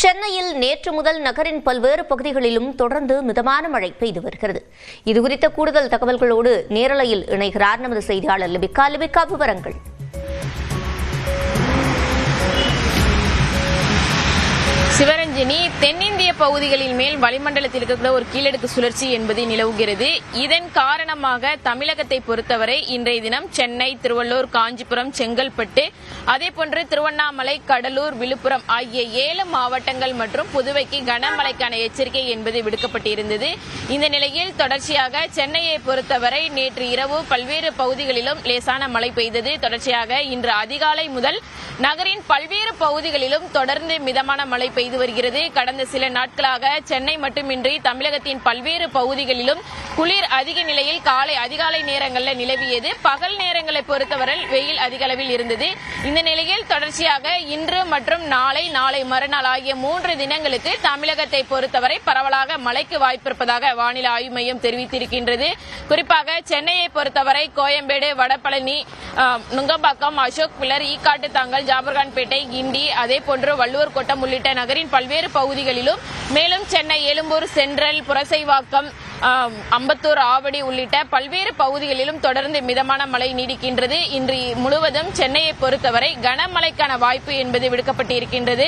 சென்னையில் நேற்று முதல் நகரின் பல்வேறு பகுதிகளிலும் தொடர்ந்து மிதமான மழை பெய்து வருகிறது. இதுகுறித்த கூடுதல் தகவல்களோடு நேரலையில் இணைகிறார் நமது செய்தியாளர் லிபிகா. விவரங்கள். சிவரஞ்சனி, தென்னிந்திய பகுதிகளின் மேல் வளிமண்டலத்தில் இருக்கக்கூடிய ஒரு கீழடுக்கு சுழற்சி என்பது நிலவுகிறது. இதன் காரணமாக தமிழகத்தை பொறுத்தவரை இன்றைய தினம் சென்னை, திருவள்ளூர், காஞ்சிபுரம், செங்கல்பட்டு, அதேபோன்று திருவண்ணாமலை, கடலூர், விழுப்புரம் ஆகிய 7 மாவட்டங்கள் மற்றும் புதுவைக்கு கனமழைக்கான எச்சரிக்கை என்பது விடுக்கப்பட்டிருந்தது. இந்த நிலையில் தொடர்ச்சியாக சென்னையை பொறுத்தவரை நேற்று இரவு பல்வேறு பகுதிகளிலும் லேசான மழை பெய்தது. தொடர்ச்சியாக இன்று அதிகாலை முதல் நகரின் பல்வேறு பகுதிகளிலும் தொடர்ந்து மிதமான மழை பெய்து வருகிறது. கடந்த சில நாட்களாக சென்னை மட்டுமின்றி தமிழகத்தின் பல்வேறு பகுதிகளிலும் குளிர் அதிக நிலையில் அதிகாலை நேரங்களில் நிலவியது. பகல் நேரங்களை பொறுத்தவரை வெயில் அதிக அளவில் இருந்தது. இந்த நிலையில் தொடர்ச்சியாக இன்று மற்றும் நாளை மறுநாள் ஆகிய 3 தினங்களுக்கு தமிழகத்தை பொறுத்தவரை பரவலாக மழைக்கு வாய்ப்பிருப்பதாக வானிலை ஆய்வு மையம் தெரிவித்திருக்கின்றது. குறிப்பாக சென்னையை பொறுத்தவரை கோயம்பேடு, வடபழனி, நுங்கம்பாக்கம், அசோக் பில்லர், ஈக்காட்டு தாங்கல், ஜாபர்கான்பேட்டை, கிண்டி, அதேபோன்று வள்ளுவர் கோட்டம் உள்ளிட்ட நகரின் பல்வேறு பகுதிகளிலும், மேலும் சென்னை எழும்பூர், சென்ட்ரல், புரசைவாக்கம், அம்பத்தூர், ஆவடி உள்ளிட்ட பல்வேறு பகுதிகளிலும் தொடர்ந்து மிதமான மழை நீடிக்கின்றது. இன்று முழுவதும் சென்னையை பொறுத்தவரை கனமழைக்கான வாய்ப்பு என்பது விடுக்கப்பட்டிருக்கின்றது.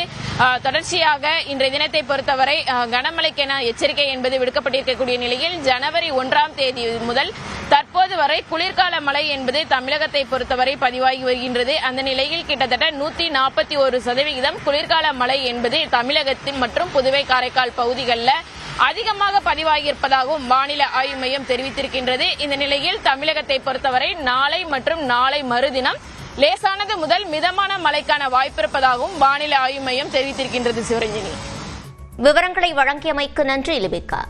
தொடர்ச்சியாக இன்றைய தினத்தை பொறுத்தவரை கனமழைக்கான எச்சரிக்கை என்பது விடுக்கப்பட்டிருக்கக்கூடிய நிலையில் ஜனவரி 1ஆம் தேதி முதல் தற்போது வரை குளிர்கால மழை என்பது தமிழகத்தை பொறுத்தவரை பதிவாகி வருகின்றது. அந்த நிலையில் கிட்டத்தட்ட 141% குளிர்கால மழை என்பது தமிழகத்தின் மற்றும் புதுவை, காரைக்கால் பகுதிகளில் அதிகமாக பதிவாகியிருப்பதாகவும் வானிலை ஆய்வு மையம் தெரிவித்திருக்கின்றது. இந்த நிலையில் தமிழகத்தை பொறுத்தவரை நாளை மற்றும் நாளை மறுதினம் லேசானது முதல் மிதமான மழைக்கான வாய்ப்பிருப்பதாகவும் வானிலை ஆய்வு மையம் தெரிவித்திருக்கின்றது. சிவரஞ்சனி, விவரங்களை வழங்கியமைக்கு நன்றி லிபிகா.